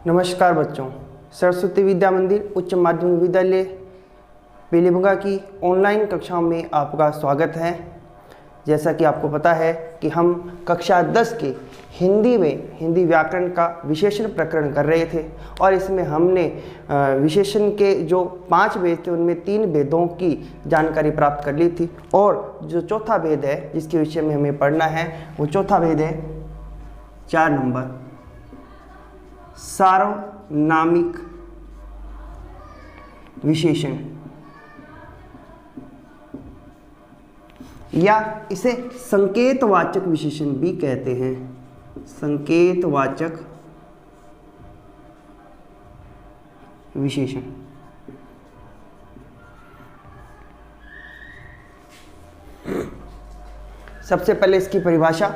नमस्कार बच्चों, सरस्वती विद्या मंदिर उच्च माध्यमिक विद्यालय पीलीभंगा की ऑनलाइन कक्षाओं में आपका स्वागत है। जैसा कि आपको पता है कि हम कक्षा 10 के हिंदी व्याकरण का विशेषण प्रकरण कर रहे थे और इसमें हमने विशेषण के जो 5 भेद थे उनमें 3 भेदों की जानकारी प्राप्त कर ली थी और जो चौथा भेद है जिसके विषय में हमें पढ़ना है वो चौथा भेद है 4 नंबर, सार्वनामिक विशेषण, या इसे संकेतवाचक विशेषण भी कहते हैं। संकेतवाचक विशेषण। सबसे पहले इसकी परिभाषा,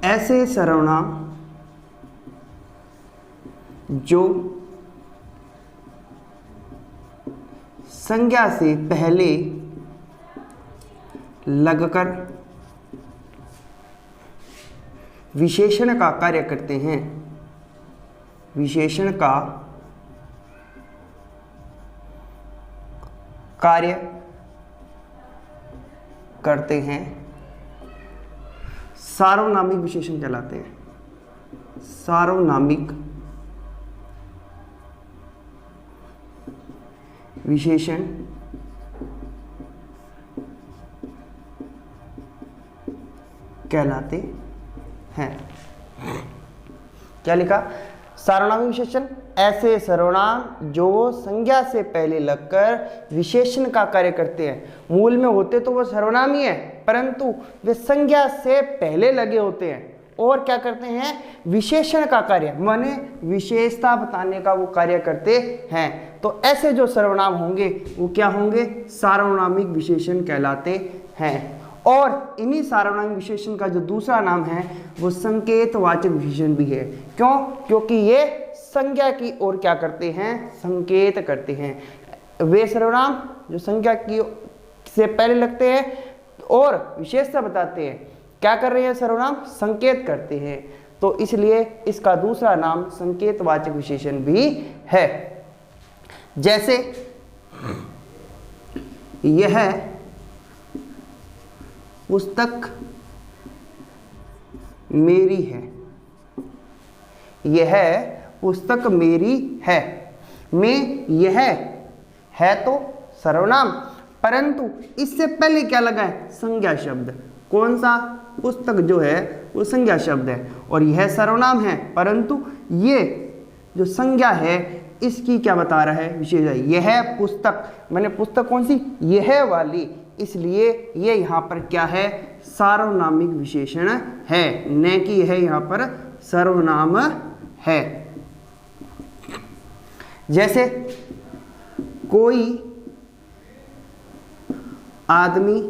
ऐसे सर्वनाम जो संज्ञा से पहले लगकर विशेषण का कार्य करते हैं। विशेषण का कार्य करते हैं सार्वनामिक विशेषण कहलाते हैं। सार्वनामिक विशेषण कहलाते हैं। क्या लिखा? सार्वनामिक विशेषण ऐसे सर्वनाम जो संज्ञा से पहले लगकर विशेषण का कार्य करते हैं। मूल में होते तो वो सर्वनाम ही है, परंतु वे संज्ञा से पहले लगे होते हैं और क्या करते हैं? विशेषण का कार्य, माने विशेषता बताने का वो कार्य करते हैं। तो ऐसे जो सर्वनाम होंगे वो क्या होंगे? सार्वनामिक विशेषण कहलाते हैं। और इन्हीं सार्वनामिक विशेषण का जो दूसरा नाम है वो संकेतवाचक विशेषण भी है। क्यों? क्योंकि ये संज्ञा की ओर क्या करते हैं? संकेत करते हैं। वे सर्वनाम जो संज्ञा की से पहले लगते हैं और विशेषता बताते हैं। क्या कर रहे हैं? सर्वनाम संकेत करते हैं, तो इसलिए इसका दूसरा नाम संकेतवाचक विशेषण भी है। जैसे यह पुस्तक मेरी है। यह पुस्तक मेरी है में यह है तो सर्वनाम, परंतु इससे पहले क्या लगा है? संज्ञा शब्द। कौन सा? पुस्तक जो है वो संज्ञा शब्द है और यह सर्वनाम है, परंतु ये जो संज्ञा है इसकी क्या बता रहा है? विशेष है। यह पुस्तक, मैंने पुस्तक कौन सी? यह वाली, इसलिए ये यहाँ पर क्या है? सार्वनामिक विशेषण है, न कि यह यहाँ पर सर्वनाम है। जैसे कोई आदमी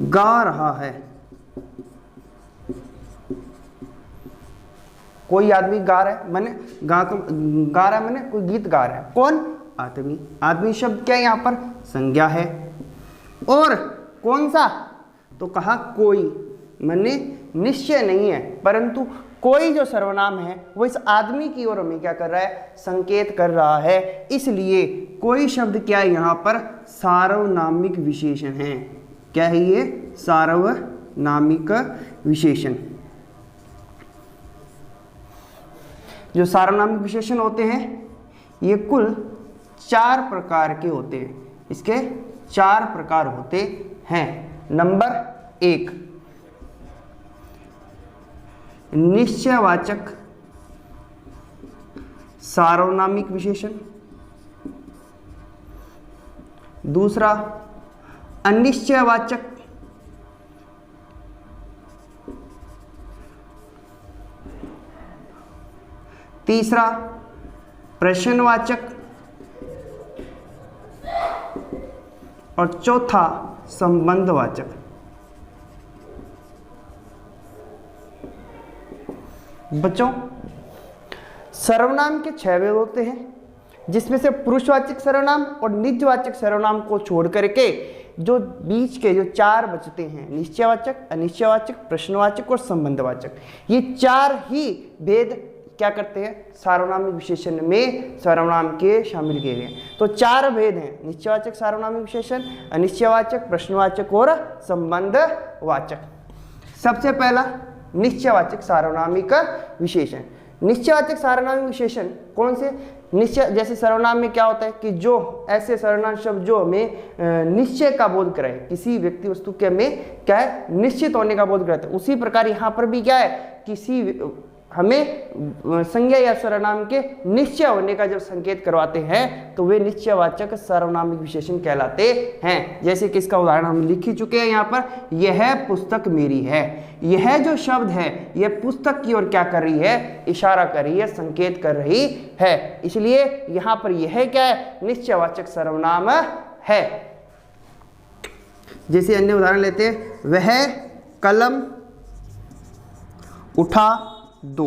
गा रहा है। कोई आदमी गा रहा है, मैंने गा रहा है, मैंने कोई गीत गा रहा है। कौन? आदमी। आदमी शब्द क्या है? यहाँ पर संज्ञा है। और कौन सा? तो कहा कोई, मैंने निश्चय नहीं है, परंतु कोई जो सर्वनाम है वो इस आदमी की ओर हमें क्या कर रहा है? संकेत कर रहा है। इसलिए कोई शब्द क्या है? यहाँ पर सार्वनामिक विशेषण है। क्या है ये? सार्वनामिक विशेषण। जो सार्वनामिक विशेषण होते हैं ये कुल 4 प्रकार के होते हैं। इसके 4 प्रकार होते हैं। नंबर 1, निश्चयवाचक सार्वनामिक विशेषण। दूसरा, अनिश्चयवाचक। तीसरा, प्रश्नवाचक। और चौथा, संबंधवाचक। बच्चों, सर्वनाम के 6 भेद होते हैं, जिसमें से पुरुषवाचक सर्वनाम और निजवाचक सर्वनाम को छोड़ करके जो बीच के जो 4 बचते हैं, निश्चयवाचक, अनिश्चयवाचक, प्रश्नवाचक और संबंधवाचक, ये 4 ही भेद क्या करते हैं, सार्वनामिक विशेषण में सर्वनाम के शामिल किए गए। तो 4 भेद हैं, निश्चयवाचक सार्वनामिक विशेषण, अनिश्चयवाचक, प्रश्नवाचक और संबंधवाचक। सबसे पहला निश्चयवाचक सार्वनामिक विशेषण। निश्चयवाचक सार्वनामिक विशेषण कौन से? निश्चय, जैसे सर्वनाम में क्या होता है कि जो ऐसे सर्वनाम शब्द जो हमें निश्चय का बोध कराए, किसी व्यक्ति वस्तु के में क्या है, निश्चित होने का बोध कराते हैं। उसी प्रकार यहाँ पर भी क्या है, किसी हमें संज्ञा या सर्वनाम के निश्चय होने का जब संकेत करवाते हैं तो वे निश्चयवाचक सार्वनामिक विशेषण कहलाते हैं। जैसे कि इसका उदाहरण हम लिख ही चुके हैं यहाँ पर, यह पुस्तक मेरी है। यह जो शब्द है यह पुस्तक की ओर क्या कर रही है, इशारा कर रही है, संकेत कर रही है। इसलिए यहाँ पर यह क्या है, निश्चयवाचक सर्वनाम है। जैसे अन्य उदाहरण लेते हैं, वह कलम उठा दो।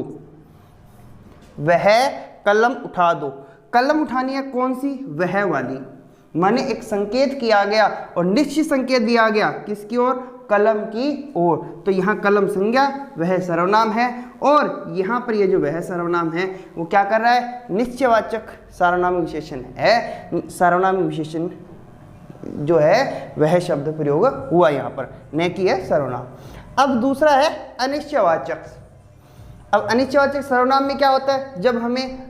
वह कलम उठा दो। कलम उठानी है कौन सी, वह वाली, माने एक संकेत किया गया और निश्चित संकेत दिया गया किसकी ओर, कलम की ओर। तो यहाँ कलम संज्ञा, वह सर्वनाम है, और यहाँ पर ये जो वह सर्वनाम है वो क्या कर रहा है, निश्चयवाचक सार्वनामिक विशेषण है। सार्वनामिक विशेषण जो है वह शब्द प्रयोग हुआ यहाँ पर, न कि है सर्वनाम। अब दूसरा है अनिश्चयवाचक। अब अनिश्चयवाचक सर्वनाम में क्या होता है, जब हमें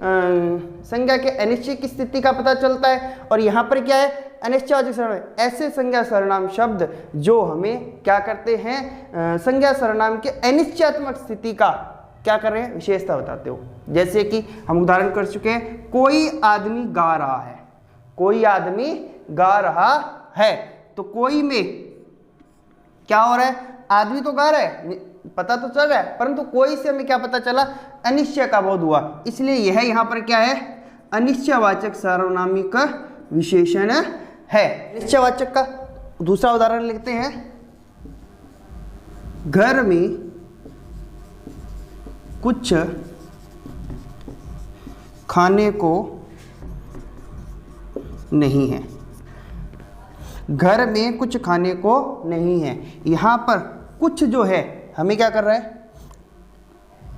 संज्ञा के अनिश्चय की स्थिति का पता चलता है। और यहाँ पर क्या है, अनिश्चयवाचक सर्वनाम, ऐसे संज्ञा सर्वनाम शब्द जो हमें क्या करते हैं, संज्ञा सर्वनाम के अनिश्चयात्मक स्थिति का क्या कर रहे हैं, विशेषता बताते हो। जैसे कि हम उदाहरण कर चुके हैं, कोई आदमी गा रहा है। कोई आदमी गा रहा है, तो कोई में क्या हो रहा है, आदमी तो गा रहा है, पता तो चल रहा है, परंतु कोई से हमें क्या पता चला, अनिश्चय का बोध हुआ। इसलिए यह यहाँ पर क्या है, अनिश्चयवाचक सार्वनामिक विशेषण है। निश्चयवाचक का दूसरा उदाहरण लिखते हैं, घर में कुछ खाने को नहीं है। घर में कुछ खाने को नहीं है। यहाँ पर कुछ जो है हमें क्या कर रहा है,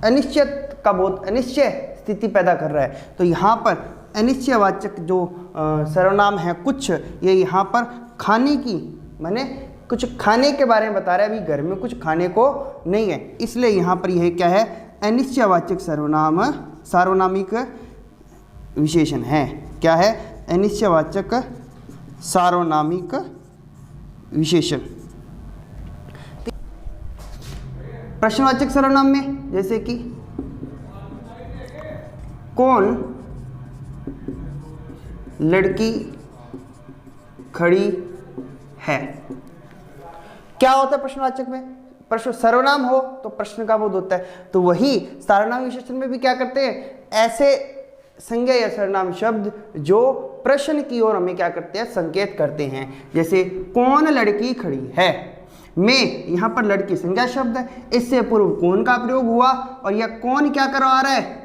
अनिश्चित का बोध, अनिश्चय स्थिति पैदा कर रहा है। तो यहाँ पर अनिश्चयवाचक जो सर्वनाम है कुछ, ये यहाँ पर खाने की, माने कुछ खाने के बारे में बता रहा है, अभी घर में कुछ खाने को नहीं है, इसलिए यहाँ पर यह क्या है, अनिश्चयवाचक सर्वनाम सार्वनामिक विशेषण है। क्या है, अनिश्चयवाचक सार्वनामिक विशेषण। प्रश्नवाचक सर्वनाम में जैसे कि कौन लड़की खड़ी है। क्या होता है प्रश्नवाचक में, प्रश्न सर्वनाम हो तो प्रश्न का बोध होता है। तो वही सार्वनाम विशेषण में भी क्या करते हैं, ऐसे संज्ञा या सर्वनाम शब्द जो प्रश्न की ओर हमें क्या करते हैं, संकेत करते हैं। जैसे कौन लड़की खड़ी है, में यहाँ पर लड़की संज्ञा शब्द है, इससे पूर्व कौन का प्रयोग हुआ, और यह कौन क्या करवा रहा है,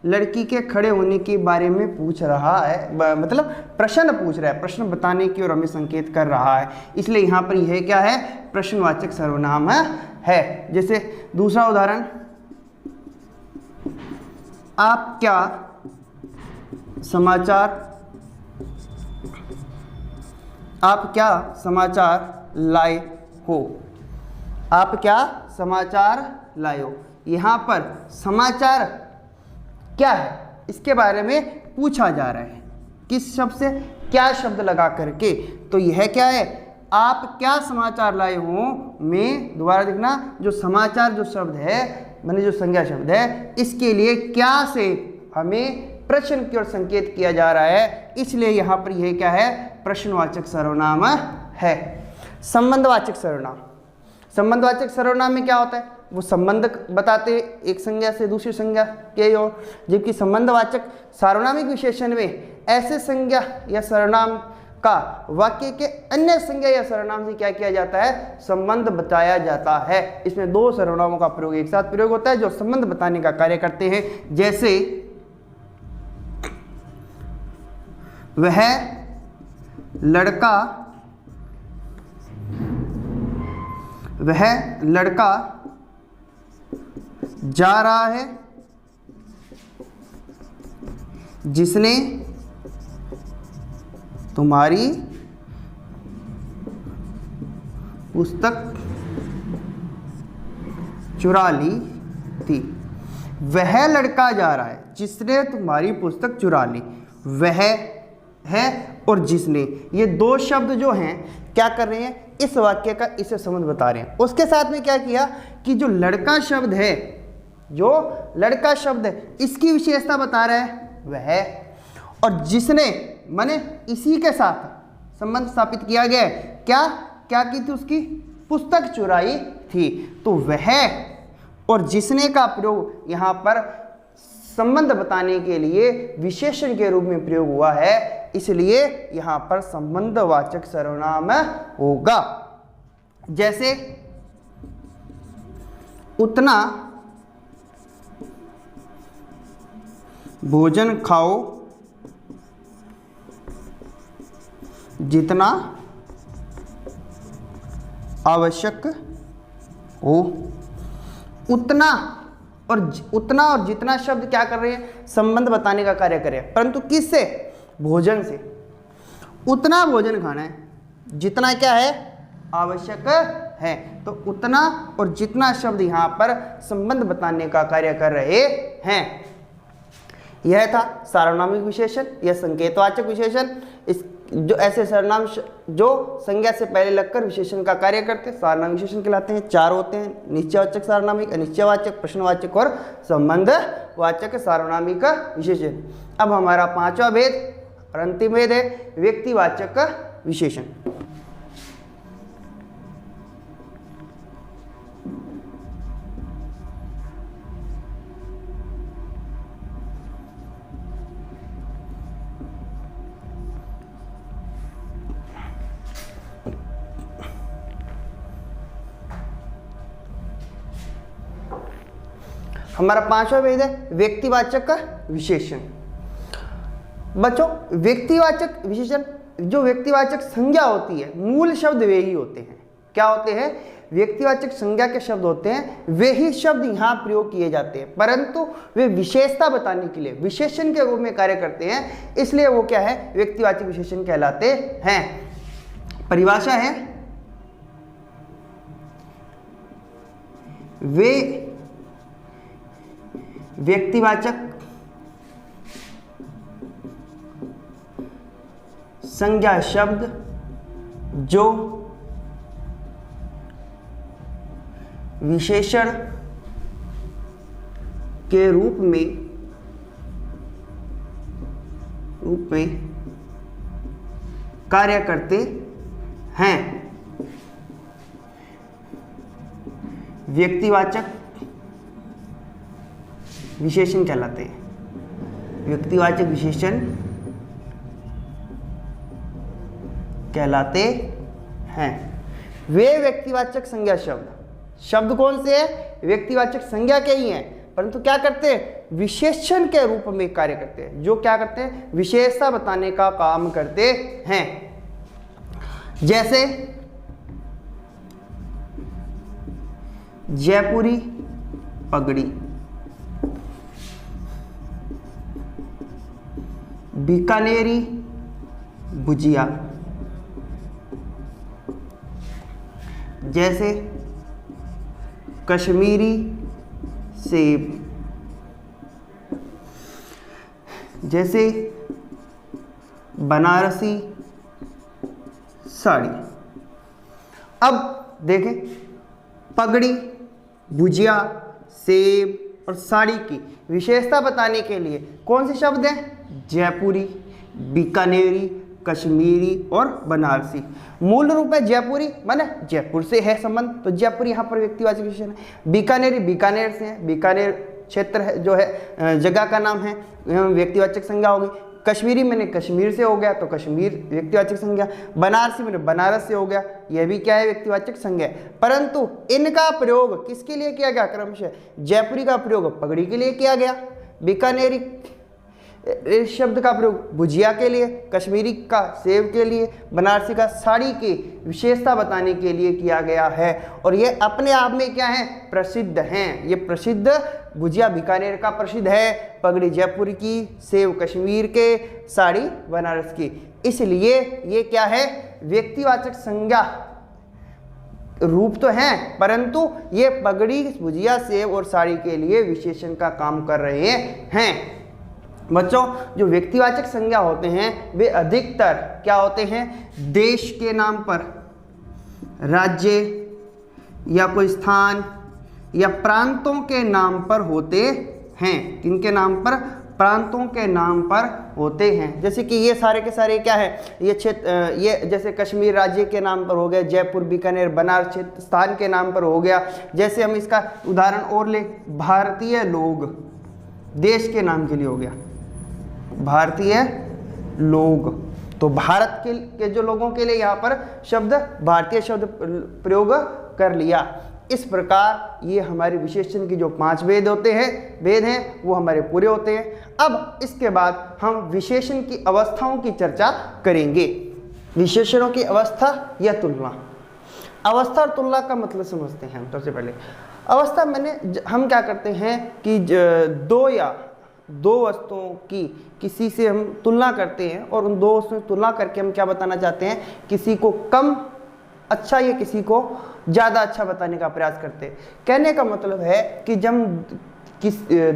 लड़की के खड़े होने के बारे में पूछ रहा है, मतलब प्रश्न पूछ रहा है, प्रश्न बताने की ओर हमें संकेत कर रहा है। इसलिए यहाँ पर यह क्या है, प्रश्नवाचक सर्वनाम है। जैसे दूसरा उदाहरण, आप क्या समाचार, आप क्या समाचार लाए हो। आप क्या समाचार लाए हो। यहाँ पर समाचार क्या है, इसके बारे में पूछा जा रहा है, किस शब्द से, क्या शब्द लगा करके। तो यह क्या है, आप क्या समाचार लाए हो में, दोबारा देखना, जो समाचार जो शब्द है, माने जो संज्ञा शब्द है, इसके लिए क्या से हमें प्रश्न की ओर संकेत किया जा रहा है, इसलिए यहाँ पर यह क्या है, प्रश्नवाचक सर्वनाम है। संबंधवाचक सर्वनाम, संबंधवाचक सर्वनाम में क्या होता है, वो संबंध बताते एक संज्ञा से दूसरी संज्ञा के ओर, जबकि संबंधवाचक सार्वनामिक विशेषण में ऐसे संज्ञा या सर्वनाम का वाक्य के अन्य संज्ञा या सर्वनाम से क्या किया जाता है, संबंध बताया जाता है। इसमें दो सर्वनामों का प्रयोग एक साथ प्रयोग होता है जो संबंध बताने का कार्य करते हैं। जैसे वह लड़का वह लड़का जा रहा है जिसने तुम्हारी पुस्तक चुरा ली थी। वह लड़का जा रहा है जिसने तुम्हारी पुस्तक चुरा ली। वह है और जिसने, ये दो शब्द जो हैं क्या कर रहे हैं, इस वाक्य का इससे संबंध बता रहे हैं। उसके साथ में क्या किया कि जो लड़का शब्द है, जो लड़का शब्द है, इसकी विशेषता बता रहा है वह, और जिसने माने इसी के साथ संबंध स्थापित किया गया है। क्या क्या की थी, उसकी पुस्तक चुराई थी। तो वह और जिसने का प्रयोग यहाँ पर संबंध बताने के लिए विशेषण के रूप में प्रयोग हुआ है, इसलिए यहाँ पर संबंधवाचक सर्वनाम होगा। जैसे उतना भोजन खाओ जितना आवश्यक हो। उतना और जितना शब्द क्या कर रहे हैं, संबंध बताने का कार्य कर रहे हैं, परंतु किससे, भोजन से। उतना भोजन खाना है, जितना क्या है, आवश्यक है। तो उतना और जितना शब्द यहाँ पर संबंध बताने का कार्य कर रहे हैं। यह था सार्वनामिक विशेषण या संकेतवाचक विशेषण। इस जो ऐसे सर्वनाम जो संज्ञा से पहले लगकर विशेषण का कार्य करते हैं सार्वनामिक विशेषण कहलाते हैं। चार होते हैं, निश्चयवाचक सार्वनामिक, अनिश्चयवाचक, प्रश्नवाचक और संबंधवाचक सार्वनामिक विशेषण। अब हमारा पांचवा भेद और अंतिम भेद है व्यक्तिवाचक विशेषण। हमारा पांचवा भेद है व्यक्तिवाचक विशेषण। बच्चों, व्यक्तिवाचक विशेषण, जो व्यक्तिवाचक संज्ञा होती है, मूल शब्द वे ही होते हैं। क्या होते हैं, व्यक्तिवाचक संज्ञा के शब्द होते हैं, वे ही शब्द यहाँ प्रयोग किए जाते हैं, परंतु वे विशेषता बताने के लिए विशेषण के रूप में कार्य करते हैं, इसलिए वो क्या है, व्यक्तिवाचक विशेषण कहलाते हैं। परिभाषा है, वे व्यक्तिवाचक संज्ञा शब्द जो विशेषण के रूप में कार्य करते हैं, व्यक्तिवाचक विशेषण कहलाते हैं। व्यक्तिवाचक विशेषण कहलाते हैं। वे व्यक्तिवाचक संज्ञा शब्द कौन से है, व्यक्तिवाचक संज्ञा के ही हैं, परंतु क्या करते हैं, विशेषण के रूप में कार्य करते हैं। जो क्या करते हैं, विशेषता बताने का काम करते हैं। जैसे जयपुरी पगड़ी, बीकानेरी भुजिया। जैसे कश्मीरी सेब, जैसे बनारसी साड़ी। अब देखें, पगड़ी, भुजिया, सेब और साड़ी की विशेषता बताने के लिए कौन से शब्द हैं, जयपुरी, बीकानेरी, कश्मीरी और बनारसी। मूल रूप में जयपुरी माने जयपुर से है संबंध, तो जयपुर यहाँ पर व्यक्तिवाचक विशेषण है। बीकानेरी बीकानेर से है, बीकानेर क्षेत्र है जो है, जगह का नाम है, व्यक्तिवाचक संज्ञा होगी। कश्मीरी मैंने कश्मीर से हो गया तो कश्मीर व्यक्तिवाचक संज्ञा। बनारसी मैंने बनारस से हो गया, यह भी क्या है, व्यक्तिवाचक संज्ञा। परंतु इनका प्रयोग किसके लिए किया गया, क्रमशः जयपुरी का प्रयोग पगड़ी के लिए किया गया, बीकानेरी इस शब्द का प्रयोग भुजिया के लिए, कश्मीरी का सेब के लिए, बनारसी का साड़ी की विशेषता बताने के लिए किया गया है। और ये अपने आप में क्या है, प्रसिद्ध हैं। ये प्रसिद्ध, भुजिया बीकानेर का प्रसिद्ध है, पगड़ी जयपुर की, सेब कश्मीर के, साड़ी बनारस की। इसलिए ये क्या है, व्यक्तिवाचक संज्ञा रूप तो हैं, परंतु ये पगड़ी, भुजिया, सेब और साड़ी के लिए विशेषण का काम कर रहे हैं। बच्चों, जो व्यक्तिवाचक संज्ञा होते हैं वे अधिकतर क्या होते हैं, देश के नाम पर, राज्य या कोई स्थान या प्रांतों के नाम पर होते हैं। किनके नाम पर, प्रांतों के नाम पर होते हैं। जैसे कि ये सारे के सारे क्या है, ये क्षेत्र, ये जैसे कश्मीर राज्य के नाम पर हो गया, जयपुर बीकानेर बनारस क्षेत्र स्थान के नाम पर हो गया। जैसे हम इसका उदाहरण और ले, भारतीय लोग देश के नाम के लिए हो गया, भारतीय लोग। तो भारत के जो लोगों के लिए यहाँ पर शब्द भारतीय शब्द प्रयोग कर लिया। इस प्रकार ये हमारे विशेषण की जो 5 भेद हैं वो हमारे पूरे होते हैं। अब इसके बाद हम विशेषण की अवस्थाओं की चर्चा करेंगे। विशेषणों की अवस्था या तुलना। अवस्था और तुलना का मतलब समझते हैं हम। सबसे पहले अवस्था हम क्या करते हैं कि दो वस्तुओं की किसी से हम तुलना करते हैं और उन 2 वस्तुओं की तुलना करके हम क्या बताना चाहते हैं, किसी को कम अच्छा या किसी को ज़्यादा अच्छा बताने का प्रयास करते हैं। कहने का मतलब है कि जब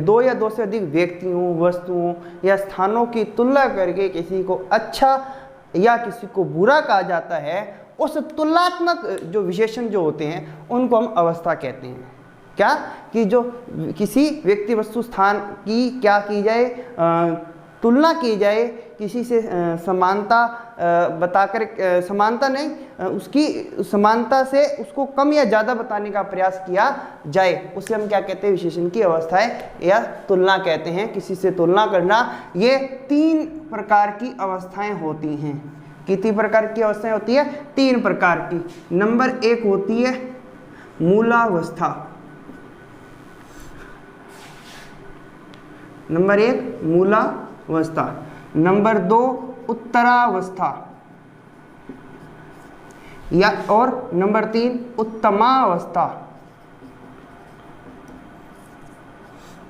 2 या 2 से अधिक व्यक्तियों, वस्तुओं या स्थानों की तुलना करके किसी को अच्छा या किसी को बुरा कहा जाता है, उस तुलनात्मक जो विशेषण जो होते हैं उनको हम अवस्था कहते हैं। क्या कि जो किसी व्यक्ति, वस्तु, स्थान की क्या की जाए, तुलना की जाए, किसी से समानता बताकर, समानता नहीं, उसकी समानता से उसको कम या ज़्यादा बताने का प्रयास किया जाए, उसे हम क्या कहते हैं, विशेषण की अवस्थाएं या तुलना कहते हैं। किसी से तुलना करना, ये 3 प्रकार की अवस्थाएं होती हैं। कितनी प्रकार की अवस्थाएं होती है, 3 प्रकार की। नंबर 1 होती है मूलावस्था। नंबर 1 मूलावस्था, नंबर 2 उत्तरावस्था या और नंबर 3 उत्तमावस्था।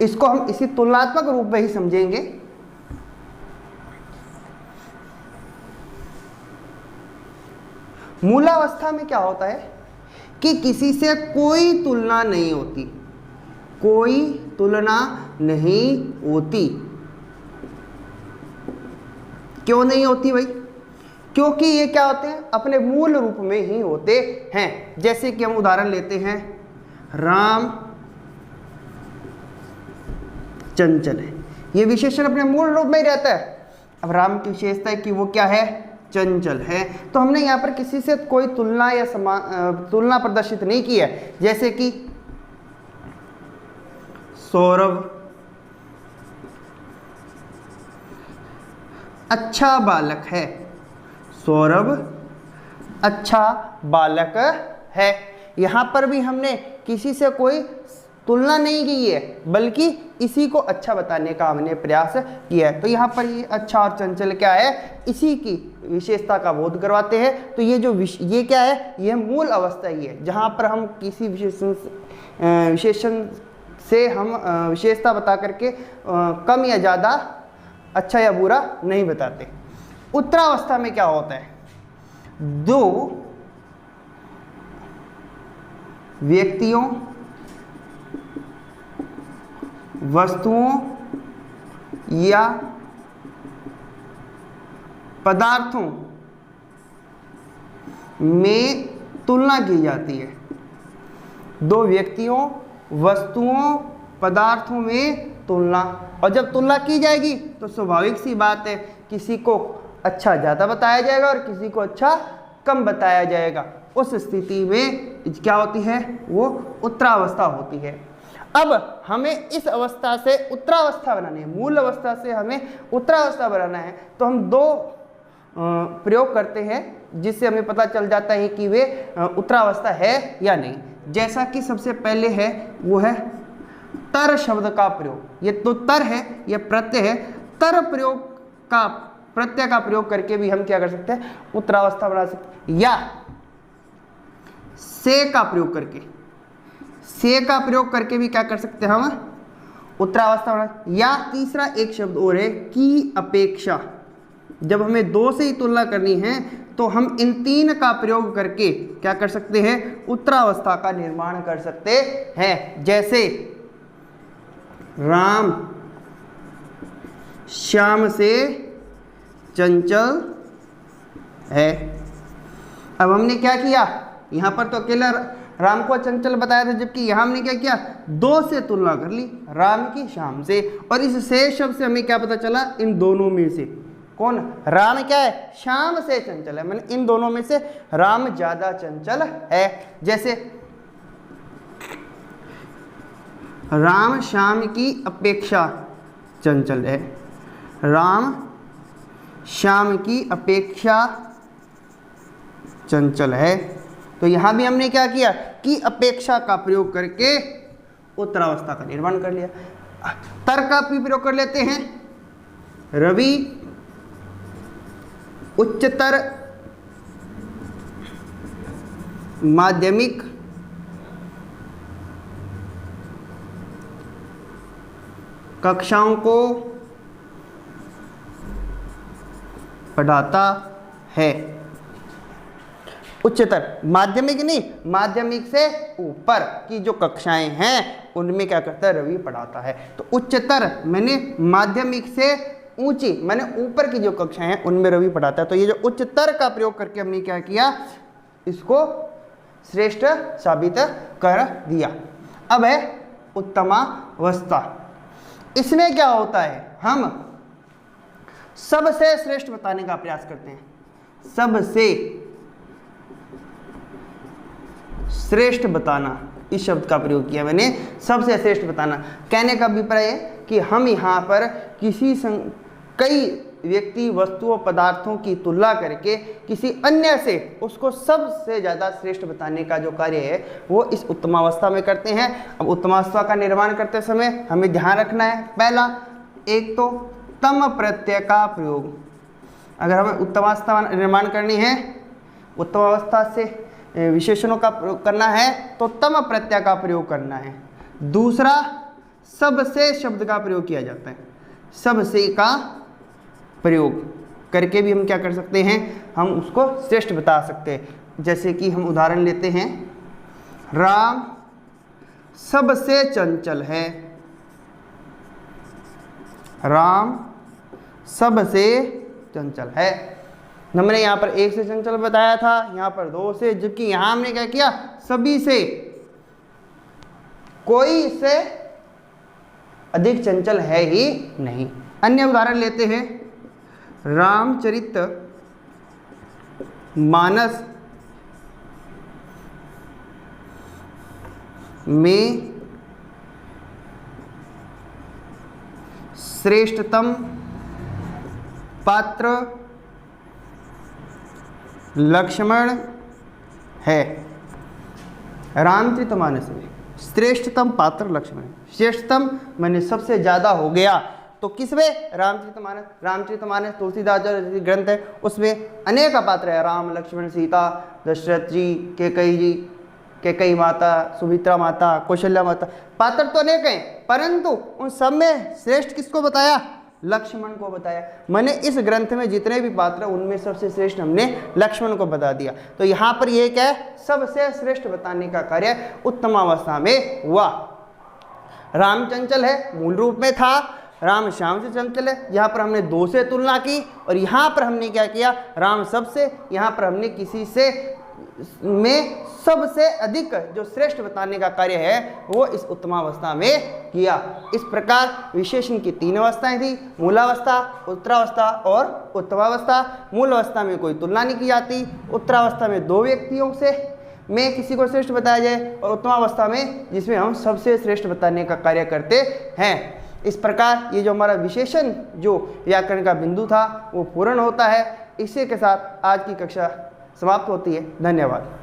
इसको हम इसी तुलनात्मक रूप में ही समझेंगे। मूलावस्था में क्या होता है कि किसी से कोई तुलना नहीं होती, कोई तुलना नहीं होती। क्यों नहीं होती भाई? क्योंकि ये क्या होते हैं, अपने मूल रूप में ही होते हैं। जैसे कि हम उदाहरण लेते हैं, राम चंचल है, ये विशेषण अपने मूल रूप में ही रहता है। अब राम की विशेषता है कि वो क्या है, चंचल है। तो हमने यहाँ पर किसी से कोई तुलना या तुलना प्रदर्शित नहीं की है। जैसे कि सौरभ अच्छा बालक है, सौरभ अच्छा बालक है। यहाँ पर भी हमने किसी से कोई तुलना नहीं की है, बल्कि इसी को अच्छा बताने का हमने प्रयास किया है। तो यहाँ पर ये अच्छा और चंचल क्या है, इसी की विशेषता का बोध करवाते हैं। तो ये जो ये क्या है, ये मूल अवस्था ही है, जहाँ पर हम किसी विशेषण से हम विशेषता बता करके कम या ज़्यादा, अच्छा या बुरा नहीं बताते। उत्तरावस्था में क्या होता है, 2 व्यक्तियों, वस्तुओं या पदार्थों में तुलना की जाती है। 2 व्यक्तियों, वस्तुओं, पदार्थों में तुलना। और जब तुलना की जाएगी तो स्वाभाविक सी बात है, किसी को अच्छा ज़्यादा बताया जाएगा और किसी को अच्छा कम बताया जाएगा। उस स्थिति में क्या होती है, वो उत्तरावस्था होती है। अब हमें इस अवस्था से उत्तरावस्था बनानी है, मूल अवस्था से हमें उत्तरावस्था बनाना है। तो हम 2 प्रयोग करते हैं, जिससे हमें पता चल जाता है कि वे उत्तरावस्था है या नहीं। जैसा कि सबसे पहले है वो है तर शब्द का प्रयोग। ये तो तर है, ये प्रत्यय है। तर प्रयोग का प्रत्यय का प्रयोग करके भी हम क्या कर सकते हैं, उत्तरावस्था बना सकते हैं, या से का प्रयोग करके, से का प्रयोग करके भी क्या कर सकते हैं हम, उत्तरावस्था बना। या तीसरा एक शब्द और है, की अपेक्षा। जब हमें दो से ही तुलना करनी है तो हम इन तीन का प्रयोग करके क्या कर सकते हैं, उत्तरावस्था का निर्माण कर सकते हैं। जैसे राम श्याम से चंचल है। अब हमने क्या किया, यहां पर तो अकेला राम को चंचल बताया था, जबकि यहां हमने क्या किया, दो से तुलना कर ली, राम की श्याम से। और इस से शब्द से हमें क्या पता चला, इन दोनों में से कौन, राम क्या है, श्याम से चंचल है, मैंने इन दोनों में से राम ज्यादा चंचल है। जैसे राम श्याम की अपेक्षा चंचल है, राम श्याम की अपेक्षा चंचल है। तो यहां भी हमने क्या किया, कि अपेक्षा का प्रयोग करके उत्तरावस्था का निर्माण कर लिया। तर का भी प्रयोग कर लेते हैं, रवि उच्चतर माध्यमिक कक्षाओं को पढ़ाता है। उच्चतर, माध्यमिक नहीं, माध्यमिक से ऊपर की जो कक्षाएं हैं उनमें क्या करता है, रवि पढ़ाता है। तो उच्चतर मैंने माध्यमिक से ऊंची, मैंने ऊपर की जो कक्षाएं हैं उनमें रवि पढ़ाता है। तो ये जो उच्चतर का प्रयोग करके हमने क्या किया, इसको श्रेष्ठ साबित कर दिया। अब है उत्तमावस्था। इसमें क्या होता है, हम सबसे श्रेष्ठ बताने का प्रयास करते हैं। सबसे श्रेष्ठ बताना, इस शब्द का प्रयोग किया मैंने, सबसे श्रेष्ठ बताना। कहने का अभिप्राय है कि हम यहाँ पर कई व्यक्ति वस्तुओं पदार्थों की तुलना करके किसी अन्य से उसको सबसे ज़्यादा श्रेष्ठ बताने का जो कार्य है वो इस उत्तमावस्था में करते हैं। अब उत्तमावस्था का निर्माण करते समय हमें ध्यान रखना है, पहला एक तो तम प्रत्यय का प्रयोग। अगर हमें उत्तमावस्था निर्माण करनी है, उत्तमावस्था से विशेषणों का प्रयोग करना है तो तम प्रत्यय का प्रयोग करना है। दूसरा, सबसे शब्द का प्रयोग किया जाता है। सबसे का प्रयोग करके भी हम क्या कर सकते हैं, हम उसको श्रेष्ठ बता सकते हैं। जैसे कि हम उदाहरण लेते हैं, राम सबसे चंचल है, राम सबसे चंचल है। हमने यहाँ पर एक से चंचल बताया था, यहाँ पर दो से, जबकि यहाँ हमने क्या किया, सभी से, कोई इससे अधिक चंचल है ही नहीं। अन्य उदाहरण लेते हैं, रामचरित मानस में श्रेष्ठतम पात्र लक्ष्मण है। रामचरितमानस में श्रेष्ठतम पात्र लक्ष्मण है। श्रेष्ठतम मैंने सबसे ज्यादा हो गया, तो किसमें, रामचरितमानस। रामचरितमानस तुलसीदास जो ग्रंथ है उसमें अनेक पात्र है, राम लक्ष्मण सीता, दशरथ जी, कैकेयी जी, कैकेयी माता, सुमित्रा माता, कौशल्या माता, पात्र तो अनेक हैं, परंतु उन सब में श्रेष्ठ किसको बताया, लक्ष्मण को बताया। मैंने इस ग्रंथ में जितने भी पात्र हैं उनमें सबसे श्रेष्ठ हमने लक्ष्मण को बता दिया। तो यहाँ पर यह क्या है, सबसे श्रेष्ठ बताने का कार्य उत्तमावस्था में हुआ। राम चंचल है, मूल रूप में था राम श्याम से चंचल है, यहाँ पर हमने दो से तुलना की, और यहाँ पर हमने क्या किया, राम सबसे, यहाँ पर हमने किसी से में सबसे अधिक जो श्रेष्ठ बताने का कार्य है वो इस उत्तमावस्था में किया। इस प्रकार विशेषण की तीन अवस्थाएं थी, मूलावस्था, उत्तरावस्था और उत्तमावस्था। मूल अवस्था में कोई तुलना नहीं की जाती, उत्तरावस्था में दो व्यक्तियों से में किसी को श्रेष्ठ बताया जाए, और उत्तमावस्था में जिसमें हम सबसे श्रेष्ठ बताने का कार्य करते हैं। इस प्रकार ये जो हमारा विशेषण जो व्याकरण का बिंदु था वो पूर्ण होता है। इसी के साथ आज की कक्षा समाप्त होती है। धन्यवाद।